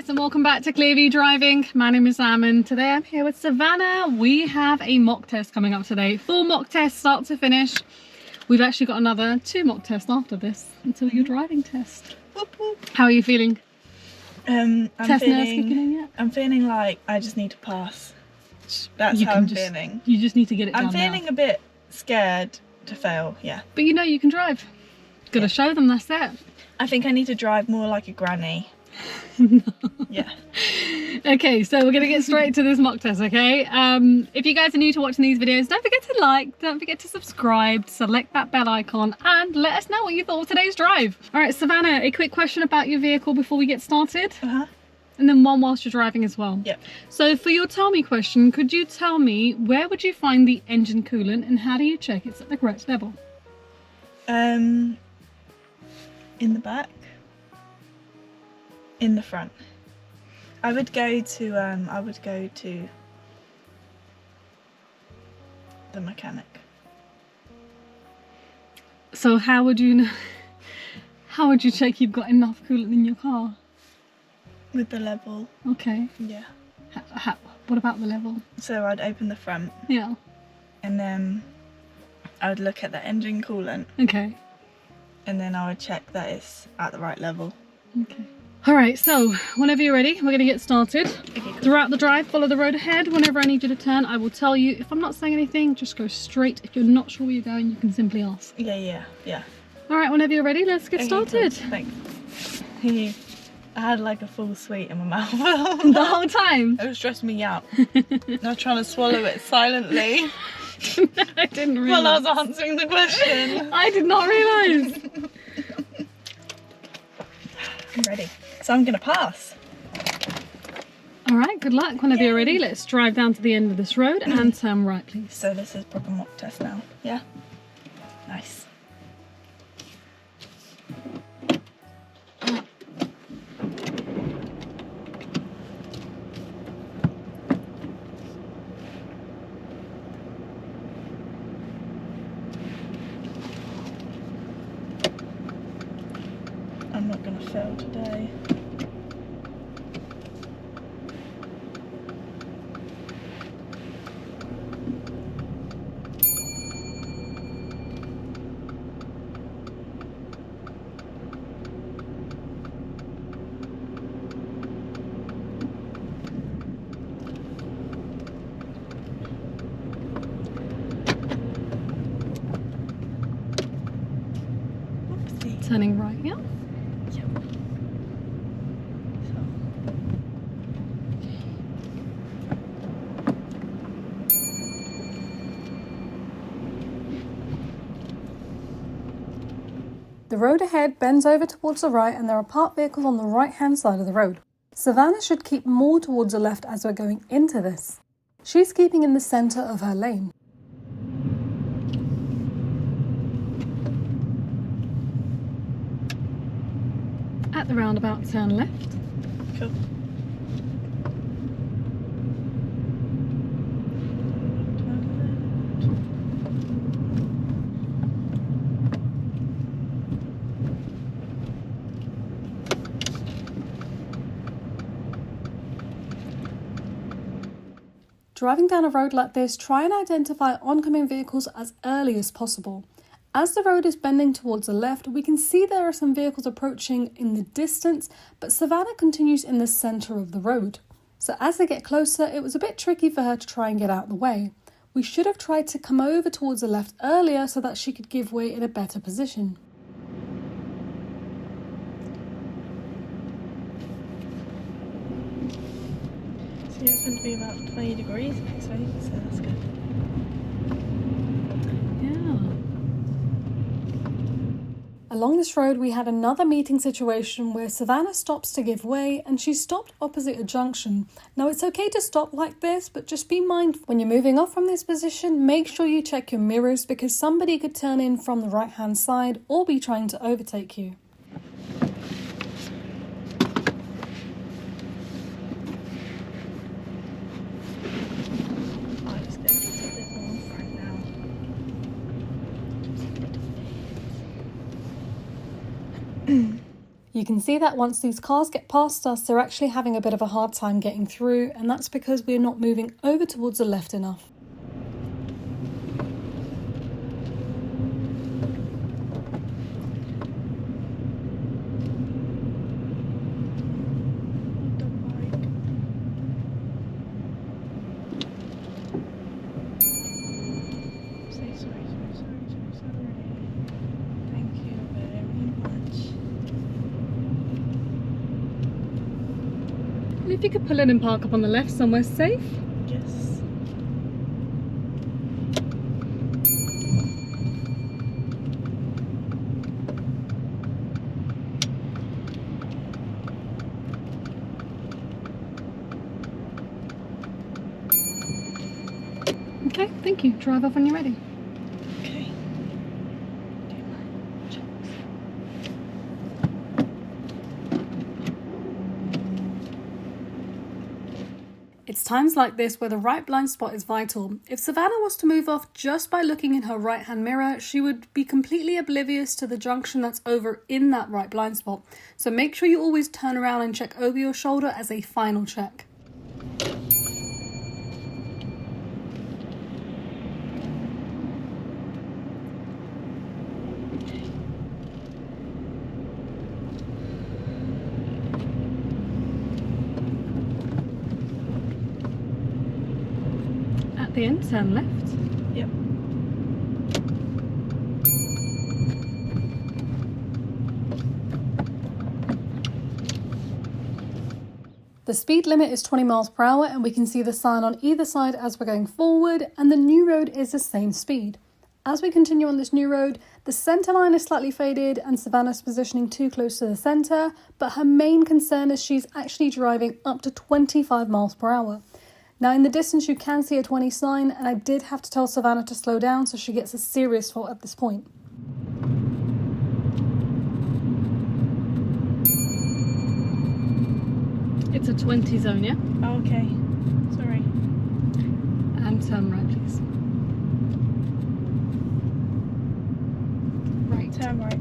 guys, and welcome back to Clearview Driving. My name is Sam and today I'm here with Savannah. We have a mock test coming up today. Full mock test, start to finish. We've actually got another 2 mock tests after this until your driving test. Whoop, whoop. How are you feeling? I'm feeling like I just need to pass. That's how I'm feeling. You just need to get it done. I'm feeling a bit scared to fail, yeah. But you know you can drive. Gotta show them, that's it. I think I need to drive more like a granny. No. Yeah. Okay, so we're gonna get straight to this mock test, okay? If you guys are new to watching these videos, don't forget to like, don't forget to subscribe, select that bell icon, and let us know what you thought of today's drive. All right, Savannah, a quick question about your vehicle before we get started. And then one whilst you're driving as well. Yep. So for your tell me question, could you tell me where would you find the engine coolant and how do you check it's at the correct level? In the back. In the front. I would go to the mechanic. So how would you know, how would you check you've got enough coolant in your car? With the level. Okay. Yeah. What about the level? So I'd open the front. Yeah. And then I would look at the engine coolant. Okay. And then I would check that it's at the right level. Okay. Alright, so whenever you're ready, we're going to get started. Okay, cool. Throughout the drive, follow the road ahead. Whenever I need you to turn, I will tell you. If I'm not saying anything, just go straight. If you're not sure where you're going, you can simply ask. Yeah. Alright, whenever you're ready, let's get started. Cool. Thanks. I had like a full sweet in my mouth. The whole time? It was stressing me out. I was trying to swallow it silently. I didn't realise. While I was answering the question. I did not realise. I'm ready. So I'm going to pass. Alright, good luck. Whenever you're ready, let's drive down to the end of this road and turn right, please. So this is proper mock test now. Yeah? Nice. I'm not going to fail today. Oopsie. Turning right, yeah? The road ahead bends over towards the right and there are parked vehicles on the right hand side of the road. Savannah should keep more towards the left as we're going into this. She's keeping in the centre of her lane. At the roundabout, turn left. Cool. Driving down a road like this, try and identify oncoming vehicles as early as possible. As the road is bending towards the left, we can see there are some vehicles approaching in the distance, but Savannah continues in the centre of the road. So as they get closer, it was a bit tricky for her to try and get out of the way. We should have tried to come over towards the left earlier so that she could give way in a better position. So yeah, it's meant to be about 20 degrees next week, so that's good. Along this road we had another meeting situation where Savannah stops to give way and she stopped opposite a junction. Now it's okay to stop like this, but just be mindful when you're moving off from this position, make sure you check your mirrors because somebody could turn in from the right hand side or be trying to overtake you. You can see that once these cars get past us, they're actually having a bit of a hard time getting through, and that's because we're not moving over towards the left enough. If you could pull in and park up on the left somewhere safe. Yes. Okay, thank you. Drive off when you're ready. Okay. It's times like this where the right blind spot is vital. If Savannah was to move off just by looking in her right-hand mirror, she would be completely oblivious to the junction that's over in that right blind spot. So make sure you always turn around and check over your shoulder as a final check. At the end, turn left. Yep. The speed limit is 20 miles per hour, and we can see the sign on either side as we're going forward, and the new road is the same speed. As we continue on this new road, the centre line is slightly faded and Savannah's positioning too close to the centre, but her main concern is she's actually driving up to 25 miles per hour. Now in the distance you can see a 20 sign, and I did have to tell Savannah to slow down so she gets a serious fault at this point. It's a 20 zone, yeah? Oh, okay. Sorry. And turn right, please. Right. Turn right.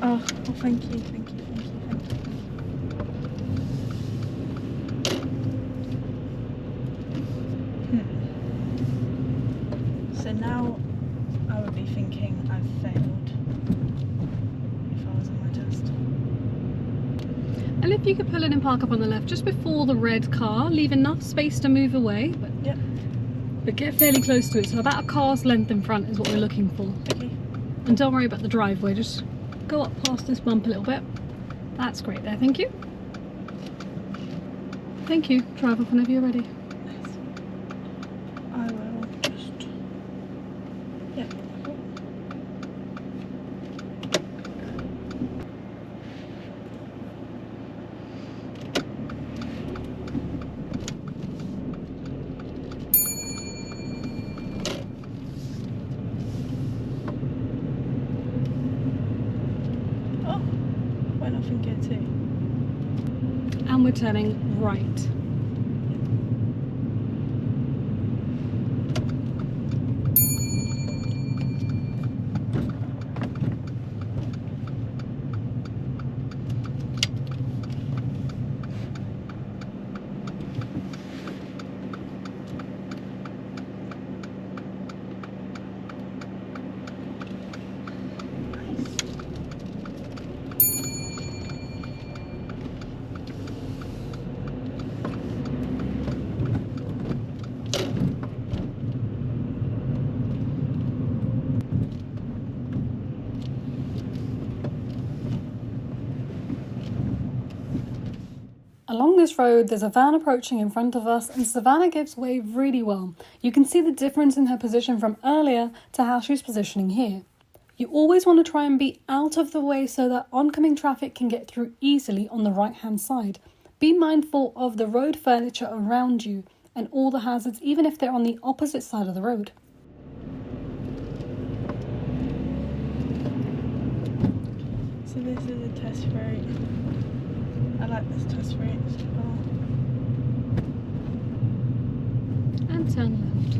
Oh, thank you, thank you, thank you, thank you. So now I would be thinking I've failed if I was on my test. And if you could pull in and park up on the left just before the red car, leave enough space to move away, Yep. but get fairly close to it, so about a car's length in front is what we're looking for. Okay. And don't worry about the driveway, just go up past this bump a little bit. That's great there, thank you. Thank you. Drive off whenever you're ready. Nice. I will just. Yep. Oh, went off in gear 2. And we're turning right. Along this road, there's a van approaching in front of us, and Savannah gives way really well. You can see the difference in her position from earlier to how she's positioning here. You always want to try and be out of the way so that oncoming traffic can get through easily on the right-hand side. Be mindful of the road furniture around you and all the hazards, even if they're on the opposite side of the road. So this is a test road. I like this test route as well. And turn left.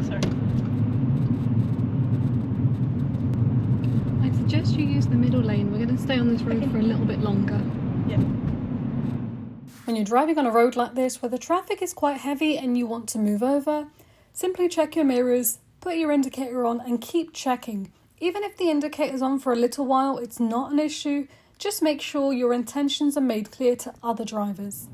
Sorry. I'd suggest you use the middle lane. We're going to stay on this road for a little bit longer. Yep. When you're driving on a road like this where the traffic is quite heavy and you want to move over, simply check your mirrors, put your indicator on and keep checking. Even if the indicator's on for a little while, it's not an issue. Just make sure your intentions are made clear to other drivers.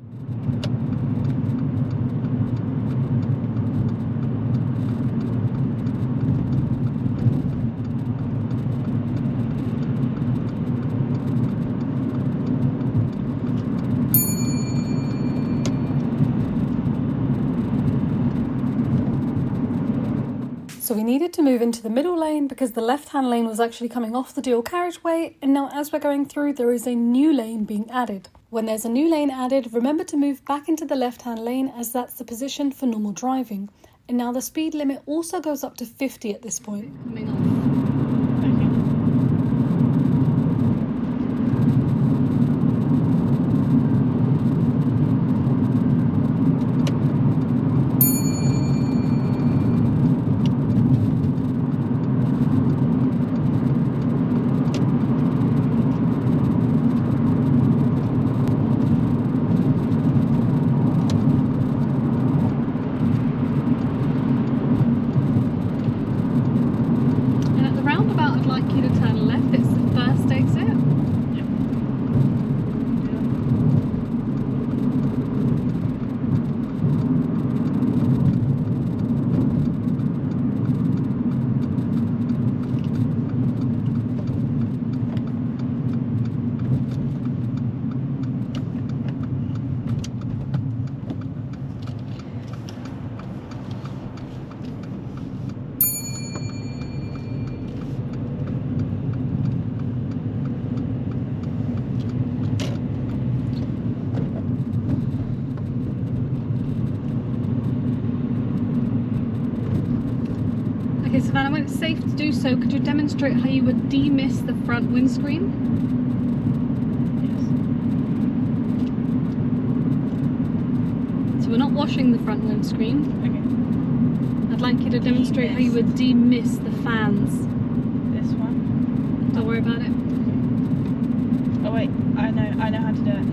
So we needed to move into the middle lane because the left-hand lane was actually coming off the dual carriageway, and now as we're going through there is a new lane being added. When there's a new lane added, remember to move back into the left-hand lane as that's the position for normal driving. And now the speed limit also goes up to 50 at this point. Coming off. Okay, Savannah, when it's safe to do so, could you demonstrate how you would demist the front windscreen? Yes. So we're not washing the front windscreen. Okay. I'd like you to demonstrate how you would demist the fans. This one? Don't worry about it. Oh wait, I know how to do it.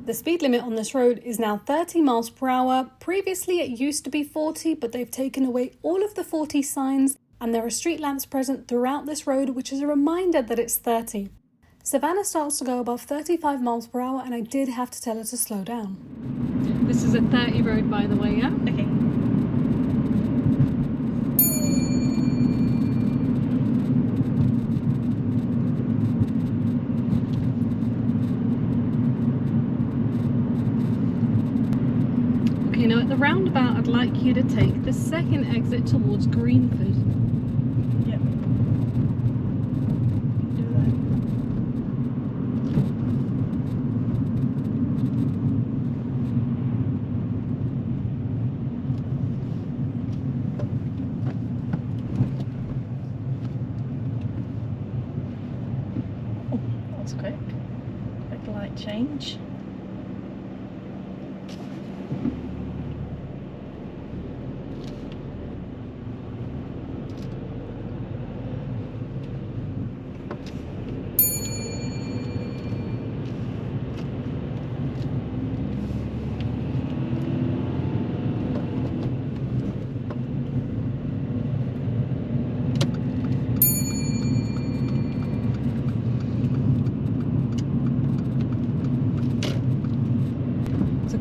The speed limit on this road is now 30 miles per hour. Previously it used to be 40, but they've taken away all of the 40 signs and there are street lamps present throughout this road, which is a reminder that it's 30. Savannah starts to go above 35 miles per hour and I did have to tell her to slow down. This is a 30 road, by the way, yeah? Okay. Okay, now at the roundabout, I'd like you to take the second exit towards Greenford. Yep. Do that. light change.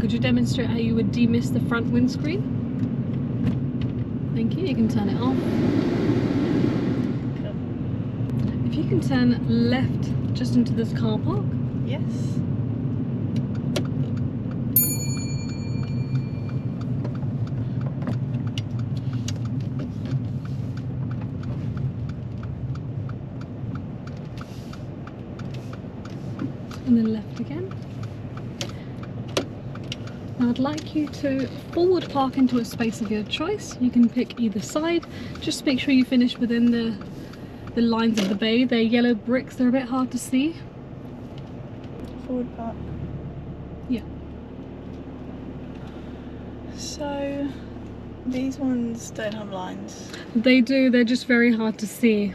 Could you demonstrate how you would demist the front windscreen? Thank you. You can turn it off. Cool. If you can turn left just into this car park. Yes. And then left again. Now I'd like you to forward park into a space of your choice. You can pick either side. Just make sure you finish within the lines of the bay. They're yellow bricks, they're a bit hard to see. Forward park. Yeah. So these ones don't have lines. They do, they're just very hard to see.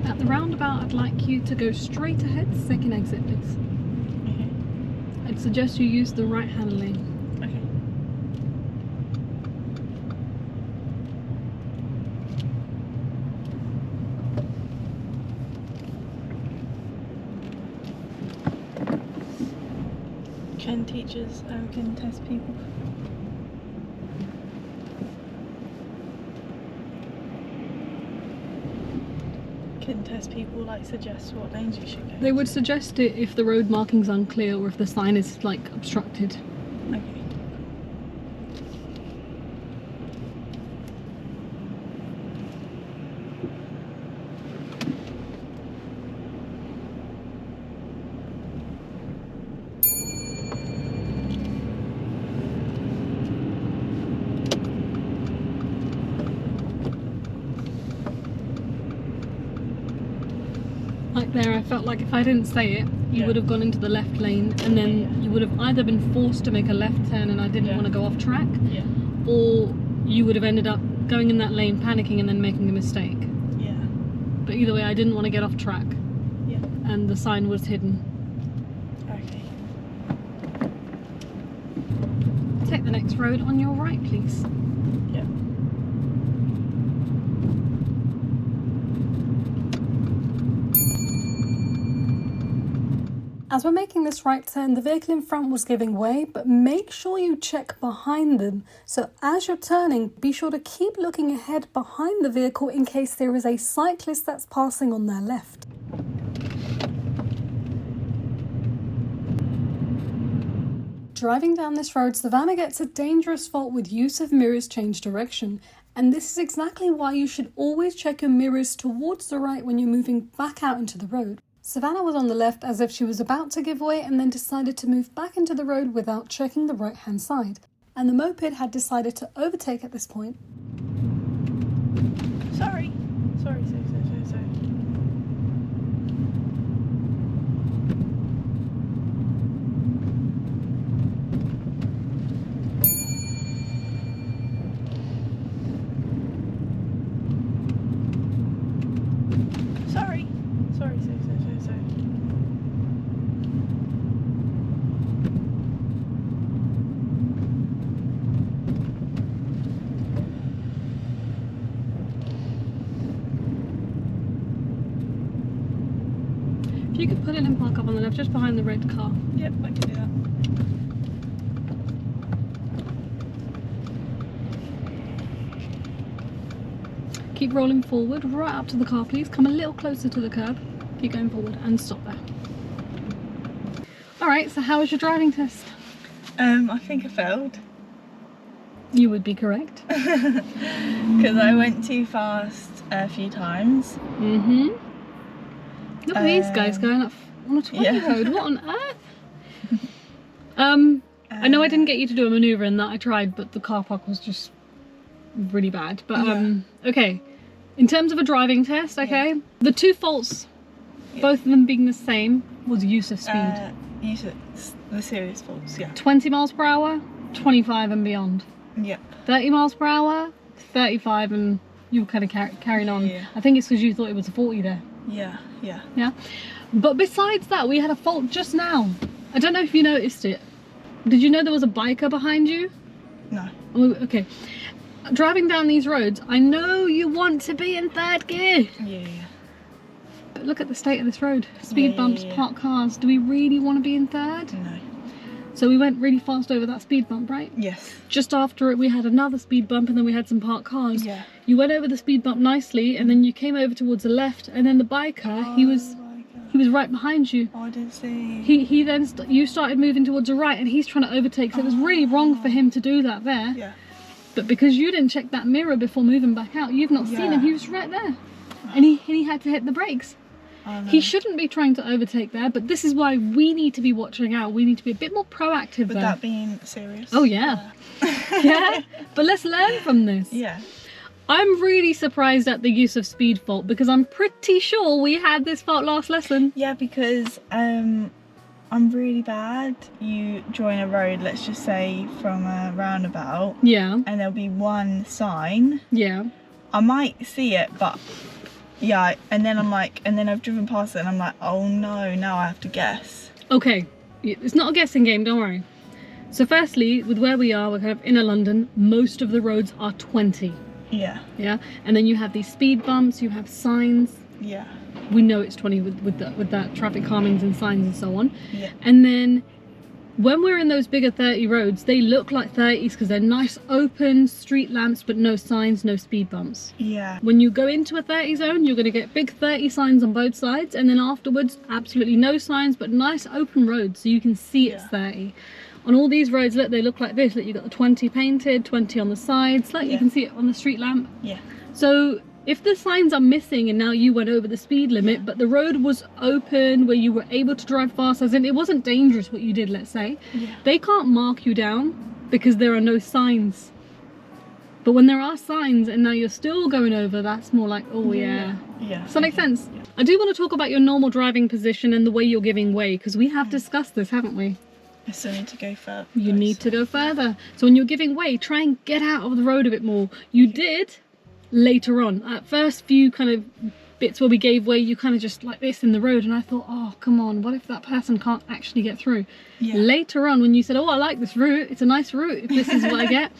At the roundabout, I'd like you to go straight ahead, second exit, please. Okay. I'd suggest you use the right-hand lane. Okay. Can teachers can test people? Can test people like suggest what lanes you should go? They would suggest it if the road marking's unclear or if the sign is like obstructed. Okay. Like there, I felt like if I didn't say it, you Yeah. would have gone into the left lane and then Yeah. you would have either been forced to make a left turn and I didn't Yeah. want to go off track, Yeah. or you would have ended up going in that lane, panicking and then making a mistake. Yeah. But either way, I didn't want to get off track Yeah. and the sign was hidden. Okay. Take the next road on your right, please. Yeah. As we're making this right turn, the vehicle in front was giving way, but make sure you check behind them. So as you're turning, be sure to keep looking ahead behind the vehicle in case there is a cyclist that's passing on their left. Driving down this road, Savannah gets a dangerous fault with use of mirrors change direction. And this is exactly why you should always check your mirrors towards the right when you're moving back out into the road. Savannah was on the left as if she was about to give way and then decided to move back into the road without checking the right hand side. And the moped had decided to overtake at this point. Sorry. Sorry. could pull in and park up on the left, just behind the red car. Yep, I can do that. Keep rolling forward, right up to the car, please. Come a little closer to the curb. Keep going forward and stop there. Alright, so how was your driving test? I think I failed. You would be correct. Because I went too fast a few times. Mm-hmm. Look at these guys going up on a 20 yeah. road. What on earth? I know I didn't get you to do a manoeuvre in that. I tried, but the car park was just really bad. But okay. In terms of a driving test, okay, the two faults, both of them being the same, was use of speed. Use of the serious faults, yeah. 20 miles per hour, 25 and beyond. Yep. 30 miles per hour, 35, and you were kind of carrying on. Yeah. I think it's because you thought it was a 40 there. Yeah, yeah. Yeah. But besides that, we had a fault just now. I don't know if you noticed it. Did you know there was a biker behind you? No. Oh, okay. Driving down these roads, I know you want to be in third gear. Yeah. But look at the state of this road. Speed Yeah, bumps, yeah. parked cars. Do we really want to be in third? No. So we went really fast over that speed bump, right? Yes. Just after it, we had another speed bump, and then we had some parked cars. Yeah. You went over the speed bump nicely, and then you came over towards the left, and then the biker, he was right behind you. Oh, I didn't see. He then you started moving towards the right, and he's trying to overtake. So it was really wrong for him to do that there. Yeah. But because you didn't check that mirror before moving back out, you've not seen him. Yeah. He was right there, and he had to hit the brakes. Oh, no. He shouldn't be trying to overtake there, but this is why we need to be watching out. We need to be a bit more proactive With there. that being serious. Oh yeah. Yeah. But let's learn from this. Yeah. I'm really surprised at the use of speed fault, because I'm pretty sure we had this fault last lesson. Yeah, because I'm really bad. You join a road, let's just say from a roundabout, Yeah. and there'll be one sign. Yeah. I might see it, but yeah, and then I'm like, and then I've driven past it and I'm like, oh no, now I have to guess. Okay. It's not a guessing game, don't worry. So firstly, with where we are, we're kind of inner London, most of the roads are 20. Yeah. Yeah. And then you have these speed bumps, you have signs. Yeah. We know it's 20 with that traffic calmings and signs and so on. Yeah. And then when we're in those bigger 30 roads, they look like 30s because they're nice open street lamps, but no signs, no speed bumps. Yeah. When you go into a 30 zone, you're going to get big 30 signs on both sides, and then afterwards, absolutely no signs, but nice open roads so you can see it's 30. On all these roads, look, they look like this. Look, you've got the 20 painted, 20 on the sides. Look, you can see it on the street lamp. Yeah. So if the signs are missing and now you went over the speed limit, but the road was open where you were able to drive fast, as in it wasn't dangerous what you did, let's say, they can't mark you down because there are no signs. But when there are signs and now you're still going over, that's more like, oh yeah. Yeah. Does that make sense? I do want to talk about your normal driving position and the way you're giving way, because we have discussed this, haven't we? I still need to go further. You need to go further. So when you're giving way, try and get out of the road a bit more. You did later on. At first few kind of bits where we gave way, you kind of just like this in the road, and I thought, oh come on, what if that person can't actually get through? Later on, when you said, oh, I like this route, it's a nice route, if this is what I get,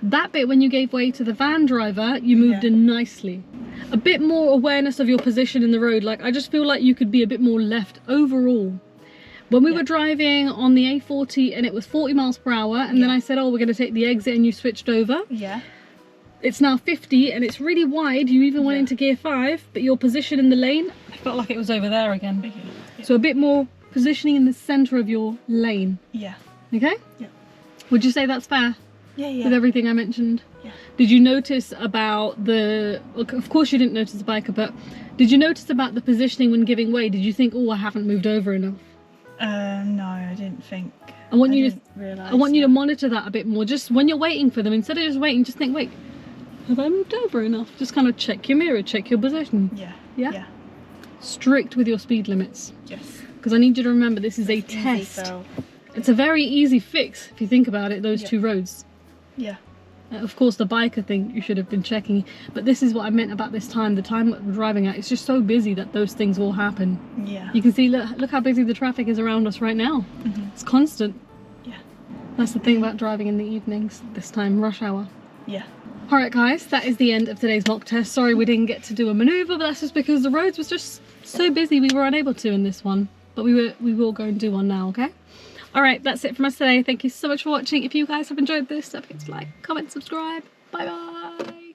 that bit when you gave way to the van driver, you moved in nicely. A bit more awareness of your position in the road. Like, I just feel like you could be a bit more left overall. When we were driving on the A40 and it was 40 miles per hour, and then I said, oh, we're going to take the exit, and you switched over. Yeah. It's now 50 and it's really wide. You even went into gear 5, but your position in the lane, I felt like it was over there again. Okay. Yeah. So a bit more positioning in the centre of your lane. Yeah. Okay? Yeah. Would you say that's fair? Yeah. With everything I mentioned? Yeah. Did you notice about the, of course you didn't notice the biker, but did you notice about the positioning when giving way? Did you think, oh, I haven't moved over enough? No, I didn't think. I want you to to monitor that a bit more. Just when you're waiting for them, instead of just waiting, just think, wait, have I moved over enough? Just kind of check your mirror, check your position. Yeah. Yeah? Yeah. Strict with your speed limits. Yes. Because I need you to remember this is a test. It's a very easy fix if you think about it, those two roads. Yeah. Of course, the biker thing you should have been checking, but this is what I meant about this time. The time that we're driving at, it's just so busy that those things will happen. Yeah. You can see, look how busy the traffic is around us right now. It's constant. Yeah. That's the thing about driving in the evenings, this time, rush hour. Yeah. Alright guys, that is the end of today's mock test. Sorry we didn't get to do a manoeuvre, but that's just because the roads was just so busy we were unable to in this one. but we will go and do one now, okay? All right, that's it from us today. Thank you so much for watching. If you guys have enjoyed this, don't forget to like, comment, subscribe. Bye bye.